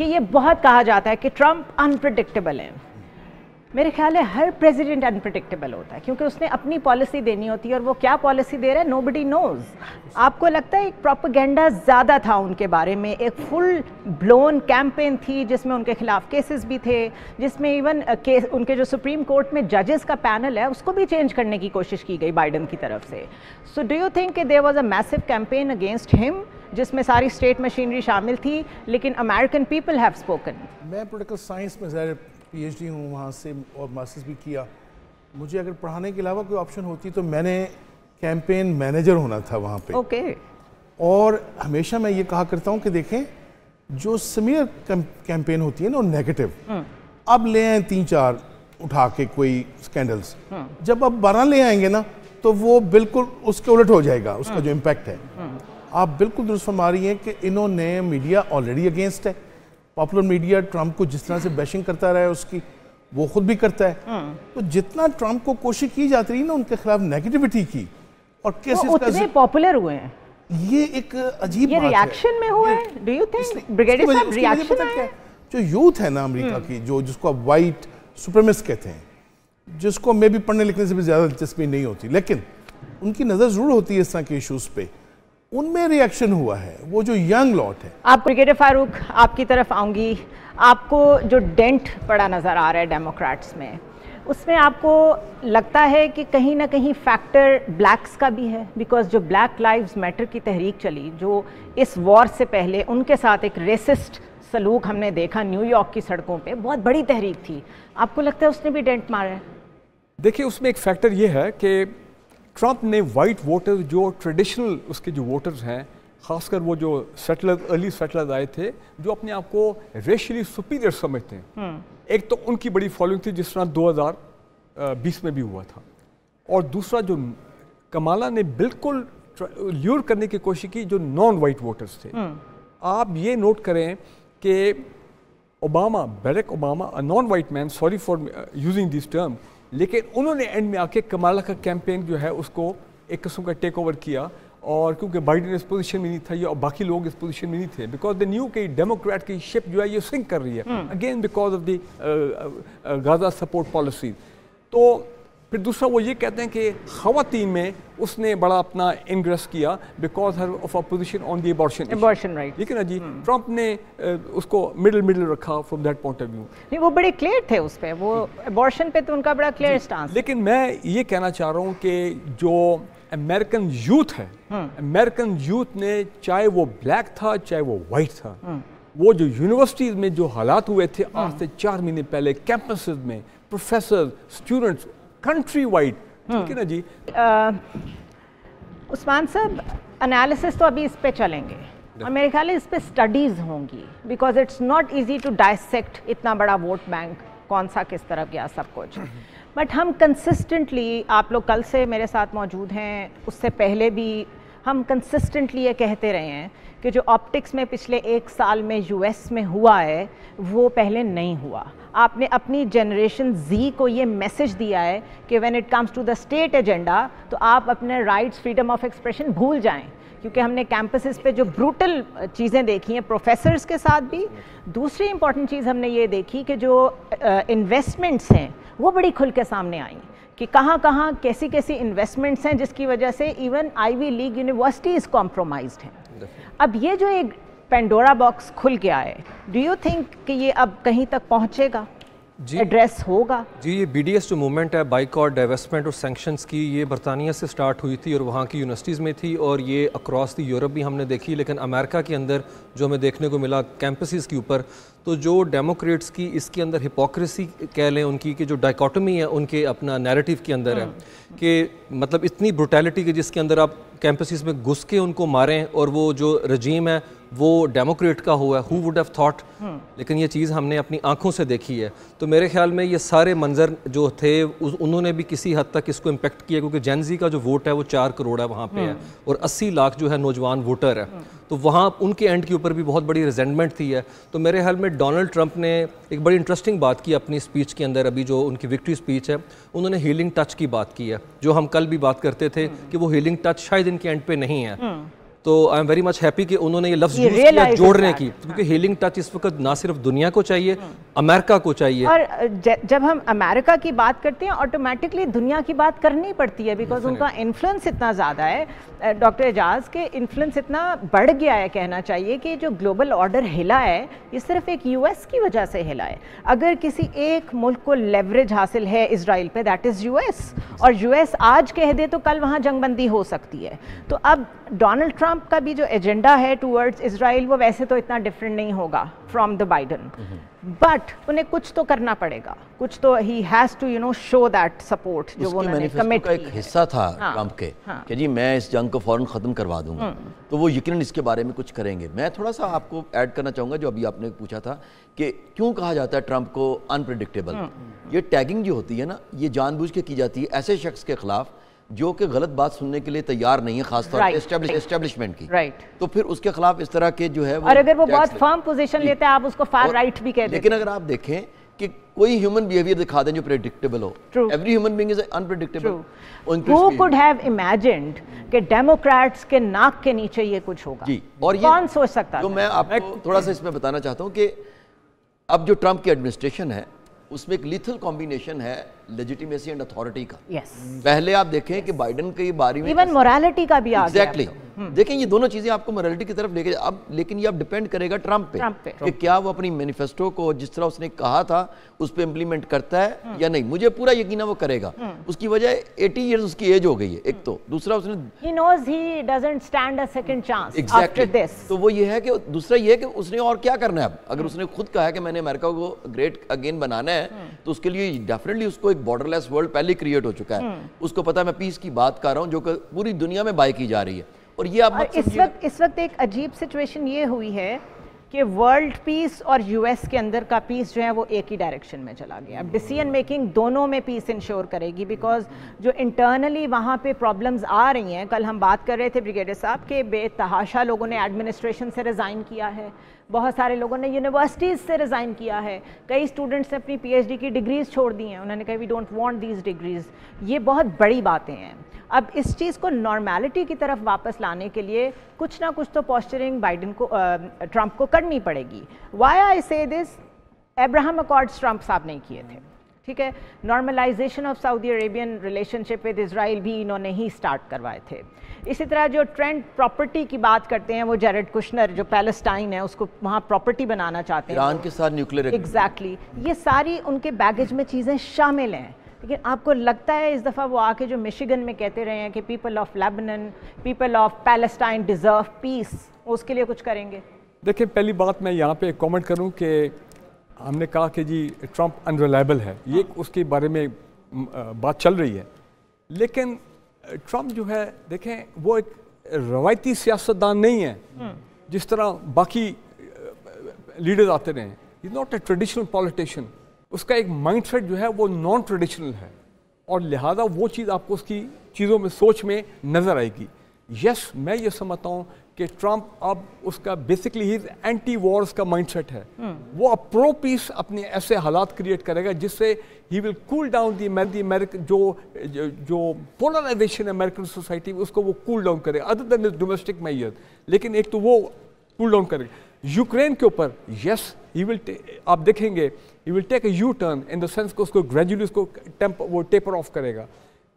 کہ یہ بہت کہا جاتا ہے کہ ٹرمپ انپریڈکٹیبل ہے. میرے خیال ہے ہر پریزیڈنٹ انپریڈکٹیبل ہوتا ہے کیونکہ اس نے اپنی پالیسی دینی ہوتی ہے اور وہ کیا پالیسی دے رہا ہے نوبڈی نوز. آپ کو لگتا ہے ایک پروپیگنڈا زیادہ تھا ان کے بارے میں, ایک فل بلون کیمپین تھی جس میں ان کے خلاف کیسز بھی تھے, جس میں ایون ان کے جو سپریم کورٹ میں ججز کا پینل ہے اس کو بھی چینج کرنے کی کوشش کی گئی بائیڈن کی طرف سے. سو ڈو یو تھنک کہ there was a massive campaign against ہم جس میں ساری اسٹیٹ مشینری شامل تھی لیکن امریکن پیپل ہیو اسپوکن؟ میں پولیٹیکل سائنس میں ظاہر پی ایچ ڈی ہوں وہاں سے اور ماسٹرز بھی کیا. مجھے اگر پڑھانے کے علاوہ کوئی آپشن ہوتی تو میں نے کیمپین مینیجر ہونا تھا وہاں پہ. اوکے. اور ہمیشہ میں یہ کہا کرتا ہوں کہ دیکھیں جو سمیئر کیمپین ہوتی ہے نا وہ نیگیٹو, اب لے آئیں 3-4 اٹھا کے کوئی سکینڈلز, جب اب 12 لے آئیں گے نا تو وہ بالکل اس کے الٹ ہو جائے گا اس کا جو امپیکٹ ہے. آپ بالکل درست فرما رہی ہیں کہ انہوں نے میڈیا آلریڈی اگینسٹ ہے. پاپولر میڈیا ٹرمپ کو جس طرح سے بیشنگ کرتا رہا ہے اس کی وہ خود بھی کرتا ہے. تو جتنا ٹرمپ کو کوشش کی جاتی رہی نا ان کے خلاف نیگیٹیوٹی کی اور کیسز کا اتنے پاپولر ہوئے ہیں, یہ ایک عجیب بات ہے. یہ ریاکشن میں ہوا ہے. ڈو یو تھنک بریگیڈیئر صاحب ریاکشن ہے؟ جو یوتھ ہے نا امریکہ کی جس کو وائٹ سپریمسٹ کہتے ہیں, جس کو میں بھی پڑھنے لکھنے سے بھی زیادہ دلچسپی نہیں ہوتی لیکن ان کی نظر ضرور ہوتی ہے اس طرح کے ایشوز پہ, ان میں ریاکشن ہوا ہے. وہ جو ینگ لاٹ ہے. آپ بریگیڈیئر فاروق آپ کی طرف آؤں گی. آپ کو جو ڈینٹ پڑا نظر آ رہا ہے ڈیموکریٹس میں, اس میں آپ کو لگتا ہے کہ کہیں نہ کہیں فیکٹر بلیکس کا بھی ہے؟ بیکاز جو بلیک لائیوز میٹر کی تحریک چلی جو اس وار سے پہلے, ان کے ساتھ ایک ریسسٹ سلوک ہم نے دیکھا نیو یارک کی سڑکوں پہ, بہت بڑی تحریک تھی. آپ کو لگتا ہے اس نے بھی ڈینٹ مارا ہے؟ دیکھیں اس میں ایک فیکٹر یہ ہے کہ ٹرمپ نے وائٹ ووٹر جو ٹریڈیشنل اس کے جو ووٹرز ہیں, خاص کر وہ جو سیٹلر ارلی سیٹلرز آئے تھے جو اپنے آپ کو ریشلی سپیریئر سمجھتے ہیں, ایک تو ان کی بڑی فالوئنگ تھی جس طرح 2020 میں بھی ہوا تھا, اور دوسرا جو کمالا نے بالکل لیور کرنے کی کوشش کی جو نان وائٹ ووٹرز تھے. آپ یہ نوٹ کریں کہ Obama, Barack Obama, non white man, sorry for using this term, لیکن انہوں نے اینڈ میں آ کے کمالا کا کیمپین جو ہے اس کو ایک قسم کا ٹیک اوور کیا, اور کیونکہ بائیڈن اس پوزیشن میں نہیں تھا یہ اور باقی لوگ اس پوزیشن میں نہیں تھے, بیکاز دے نیو کہ ڈیموکریٹ کی شپ جو ہے یہ سنک کر رہی ہے again because of the غازہ support policy. تو پھر دوسرا وہ یہ کہتے ہیں کہ خواتین میں اس نے بڑا اپنا انگریس کیا because Hare of opposition on the abortion right. ٹھیک ہے نا جی, ٹرمپ نے اس کو مڈل رکھا from that point of view. نہیں وہ بڑے کلیئر تھے اس پہ, وہ ابارشن پہ تو ان کا بڑا کلیئر سٹانس. لیکن میں یہ کہنا چاہ رہا ہوں کہ جو امریکن یوتھ ہے, امریکن یوتھ نے چاہے وہ بلیک تھا چاہے وہ وائٹ تھا, وہ جو یونیورسٹیز میں جو حالات ہوئے تھے آج سے 4 مہینے پہلے کیمپسز میں, پروفیسر, اسٹوڈنٹس کنٹری وائڈ, ٹھیک ہے نا جی. عثمان صاحب انالیسس تو ابھی اس پہ چلیں گے اور میرے خیال ہے اس پہ سٹڈیز ہوں گی, because it's not easy to dissect اتنا بڑا ووٹ بینک کون سا کس طرف گیا سب کچھ. بٹ ہم کنسسٹنٹلی, آپ لوگ کل سے میرے ساتھ موجود ہیں, اس سے پہلے بھی ہم کنسسٹنٹلی یہ کہتے رہے ہیں کہ جو آپٹکس میں پچھلے 1 سال میں یو ایس میں ہوا ہے وہ پہلے نہیں ہوا. آپ نے اپنی جنریشن زی کو یہ میسج دیا ہے کہ when it comes to the state agenda تو آپ اپنے رائٹس, فریڈم آف ایکسپریشن بھول جائیں, کیونکہ ہم نے کیمپسز پہ جو بروٹل چیزیں دیکھی ہیں پروفیسرز کے ساتھ بھی. دوسری امپورٹنٹ چیز ہم نے یہ دیکھی کہ جو انویسٹمنٹس ہیں وہ بڑی کھل کے سامنے آئیں کہ کہاں کہاں کیسی کیسی انویسٹمنٹس ہیں جس کی وجہ سے even Ivy League universities compromised ہیں. اب یہ جو ایک پینڈورا باکس کھل گیا ہے, ڈو یو تھنک کہ یہ اب کہیں تک پہنچے گا, ایڈریس ہوگا؟ جی یہ بی ڈی ایس جو موومنٹ ہے بائیکاٹ, ڈائیویسٹمنٹ اور سینکشنز کی, یہ برطانیہ سے سٹارٹ ہوئی تھی اور وہاں کی یونیورسٹیز میں تھی اور یہ اکراس دی یورپ بھی ہم نے دیکھی. لیکن امریکہ کے اندر جو ہمیں دیکھنے کو ملا کیمپسز کے اوپر, تو جو ڈیموکریٹس کی اس کے اندر ہپوکریسی کہہ لیں ان کی کہ جو ڈائیکاٹمی ہے ان کے اپنا نیریٹیو کے اندر ہے کہ مطلب اتنی بروٹیلٹی کہ جس کے اندر آپ کیمپسز میں گھس کے ان کو ماریں, اور وہ جو رجیم ہے وہ ڈیموکریٹ کا ہوا ہے, ہو وڈ ہیو تھاٹ, لیکن یہ چیز ہم نے اپنی آنکھوں سے دیکھی ہے. تو میرے خیال میں یہ سارے منظر جو تھے انہوں نے بھی کسی حد تک اس کو امپیکٹ کیا, کیونکہ جین زی کا جو ووٹ ہے وہ 4 کروڑ ہے وہاں پہ ہے اور 80 لاکھ جو ہے نوجوان ووٹر ہے, تو وہاں ان کے اینڈ کے اوپر بھی بہت بڑی ریزنٹمنٹ تھی ہے. تو میرے خیال میں ڈونلڈ ٹرمپ نے ایک بڑی انٹرسٹنگ بات کی اپنی اسپیچ کے اندر, ابھی جو ان کی وکٹری اسپیچ ہے, انہوں نے ہیلنگ ٹچ کی بات کی ہے, جو ہم کل بھی بات کرتے تھے کہ وہ ہیلنگ ٹچ شاید ان کے اینڈ پہ نہیں ہے. تو I am very much happy کہ انہوں نے یہ لفظ یوز کیا جوڑنے کی، کیونکہ ہیلنگ ٹچ اس وقت نہ صرف دنیا کو چاہیے، امریکہ کو چاہیے. اور جب ہم امریکہ کی بات کرتے ہیں آٹومیٹکلی دنیا کی بات کرنی پڑتی ہے، بیکاز ان کا انفلوئنس اتنا زیادہ ہے. ڈاکٹر اعجاز کے انفلوئنس اتنا بڑھ گیا ہے کہنا چاہیے کہ جو گلوبل آرڈر ہلا ہے یہ صرف ایک یو ایس کی وجہ سے ہلا ہے. اگر کسی ایک ملک کو لیوریج حاصل ہے اسرائیل پہ دیٹ از یو ایس، اور یو ایس آج کہہ دے تو کل وہاں جنگ بندی ہو سکتی ہے. تو اب ڈونلڈ ٹرمپ کا بھی جو ایجنڈا ہے ٹورڈز اسرائیل وہ ویسے تو اتنا ڈفرینٹ نہیں ہوگا فرام دا بائیڈن، بٹ انہیں کچھ تو کرنا پڑے گا، کچھ تو ہی has to show that support جو وہ مینیفیسٹو کا ایک حصہ تھا ٹرمپ کے کہ جی میں اس جنگ کو فوراً ختم کروا دوں گا، تو وہ یقیناً اس کے بارے میں کچھ کریں گے. میں تھوڑا سا آپ کو ایڈ کرنا چاہوں گا جو ابھی آپ نے پوچھا تھا کہ کیوں کہا جاتا ہے ٹرمپ کو انپریڈکٹیبل. یہ ٹیگنگ جو ہوتی ہے نا یہ جان بوجھ کے کی جاتی ہے ایسے شخص کے خلاف جو کہ غلط بات سننے کے لیے تیار نہیں ہے، خاص طور پہ اسٹیبلشمنٹ کی. تو پھر اس کے خلاف اس طرح کے جو ہے اور اگر وہ بہت فرم پوزیشن لیتا ہے آپ اس کو فار رائٹ بھی کہہ دیتے ہیں. لیکن اگر آپ دیکھیں کہ کوئی ہیومن بیہیویئر دکھا دیں جو predictable who. Every human being is unpredictable. Who could have imagined کہ ڈیموکریٹس کے ناک کے نیچے یہ کچھ ہوگا؟ جی، اور یہ کون سوچ سکتا جو میں آپ کو تھوڑا سا اس میں بتانا چاہتا ہوں کہ اب جو ٹرمپ کی ایڈمنسٹریشن ہے اس میں ایک لیتھل کمبینیشن ہے لیجیٹیمیسی اینڈ اتھارٹی کا. پہلے آپ دیکھیں کہ بائیڈن کی باری میں ایون موریلٹی کا بھی آ گیا. ایگزیکٹلی دیکھیں یہ دونوں چیزیں آپ کو موریلٹی کی طرف لے کے اب، لیکن یہ اب ڈیپینڈ کرے گا ٹرمپ پہ کہ کیا وہ اپنی مینیفیسٹو کو جس طرح اس نے کہا تھا اس پہ امپلیمنٹ کرتا ہے یا نہیں. مجھے پورا یقین ہے وہ کرے گا. اس کی وجہ 80 ایئرز اس کی ایج ہو گئی ہے ایک تو، دوسرا اس نے he knows he doesn't stand a second chance after this. تو وہ یہ ہے کہ دوسرا یہ ہے کہ اس نے اور کیا کرنا ہے اب. اگر اس نے خود کہا ہے کہ میں نے امریکہ کو گریٹ اگین بنانا ہے تو اس کے لیے ڈیفینیٹلی اس کو ایک بارڈر لیس ورلڈ پہلے کریٹ ہو چکا ہے. اس کو پتا ہے میں پیس کی بات کر رہا ہوں جو کہ پوری دنیا میں بائی کی جا رہی ہے. اور یہ اب اس وقت ایک عجیب سچویشن یہ ہوئی ہے کہ ورلڈ پیس اور یو ایس کے اندر کا پیس جو ہے وہ ایک ہی ڈائریکشن میں چلا گیا. اب ڈیسیژن میکنگ دونوں میں پیس انشور کرے گی بیکاز جو انٹرنلی وہاں پہ پرابلمز آ رہی ہیں. کل ہم بات کر رہے تھے بریگیڈیئر صاحب کہ بے تحاشا لوگوں نے ایڈمنسٹریشن سے ریزائن کیا ہے، بہت سارے لوگوں نے یونیورسٹیز سے ریزائن کیا ہے، کئی اسٹوڈنٹس نے اپنی پی ایچ ڈی کی ڈگریز چھوڑ دی ہیں. انہوں نے کہا we don't want these degrees. یہ بہت بڑی باتیں ہیں. اب اس چیز کو نارمیلٹی کی طرف واپس لانے کے لیے کچھ نہ کچھ تو پوسچرنگ بائیڈن کو ٹرمپ کو کرنی پڑے گی. وائی آئی سے دس، ابراہم اکارڈز ٹرمپ صاحب نہیں کیے تھے، ٹھیک ہے. Normalization of Saudi Arabian relationship with Israel بھی انہوں نے ہی اسٹارٹ کروائے تھے. اسی طرح جو ٹرینڈ پراپرٹی کی بات کرتے ہیں وہ جیرڈ کشنر جو پیلسٹائن ہے اس کو وہاں پراپرٹی بنانا چاہتے ہیں ایران کے ساتھ نیوکلیر ایگزیکٹلی. یہ ساری ان کے بیگیج میں چیزیں شامل ہیں. لیکن آپ کو لگتا ہے اس دفعہ وہ آ کے جو مشیگن میں کہتے رہے ہیں کہ people of Lebanon, people of Palestine deserve peace, اس کے لیے کچھ کریں گے؟ دیکھیں پہلی بات میں یہاں پہ کامنٹ کروں کہ ہم نے کہا کہ جی ٹرمپ انریلائبل ہے، یہ اس کے بارے میں بات چل رہی ہے. لیکن ٹرمپ جو ہے دیکھیں وہ ایک روایتی سیاستدان نہیں ہے جس طرح باقی لیڈرز آتے رہے ہیں. He is not a traditional politician. اس کا ایک مائنڈ سیٹ جو ہے وہ نان ٹریڈیشنل ہے اور لہذا وہ چیز آپ کو اس کی چیزوں میں سوچ میں نظر آئے گی. یس میں یہ سمجھتا ہوں کہ ٹرمپ اب اس کا بیسکلی ہی اینٹی وارز کا مائنڈ سیٹ ہے. وہ اب پرو پیس اپنے ایسے حالات کریٹ کرے گا جس سے ہی ول کول ڈاؤن دی امریکن جو پولرائزیشن ہے امریکن سوسائٹی میں اس کو وہ کول ڈاؤن کرے ادر دین ڈومیسٹک میئر. لیکن ایک تو وہ کول ڈاؤن کرے گا. یوکرین کے اوپر یس ہی ول آپ دیکھیں گے he will take a U turn in the sense کہ اس کو گریجولی اس کو وہ ٹیپر آف کرے گا.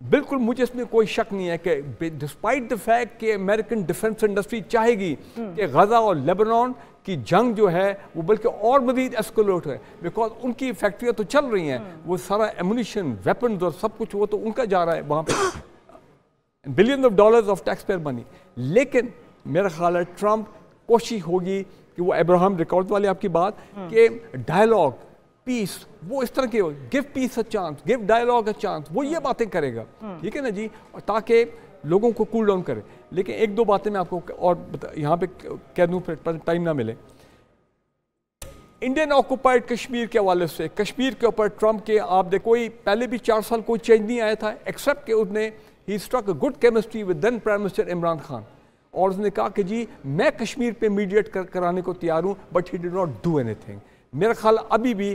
بالکل مجھے اس میں کوئی شک نہیں ہے کہ ڈسپائٹ دا فیکٹ کہ امریکن ڈیفنس انڈسٹری چاہے گی کہ غزہ اور لیبنان کی جنگ جو ہے وہ بلکہ اور مزید ایسکلیٹ ہے بیکاز ان کی فیکٹریاں تو چل رہی ہیں، وہ سارا ایمونیشن ویپنز اور سب کچھ وہ تو ان کا جا رہا ہے وہاں پہ billion of dollars of taxpayer money. لیکن میرا خیال ہے ٹرمپ کوشش ہوگی کہ وہ ابراہم ریکارڈ والی آپ کی بات کہ ڈائلاگ پیس وہ اس طرح کے give peace a chance, give dialogue a chance, وہ یہ باتیں کرے گا ٹھیک ہے نا جی، تاکہ لوگوں کو کول ڈاؤن کرے. لیکن ایک دو باتیں میں آپ کو اور یہاں پہ کہہ دوں پھر ٹائم نہ ملے. انڈین آکوپائڈ کشمیر کے حوالے سے کشمیر کے اوپر ٹرمپ کے آپ دیکھو کوئی پہلے بھی 4 سال کوئی چینج نہیں آیا تھا ایکسیپٹ کہ اس نے he struck a good chemistry with then prime minister Imran Khan اور اس نے کہا کہ جی میں کشمیر پہ میڈیٹ کرانے کو تیار ہوں but he did not do any thing. میرا خیال ابھی بھی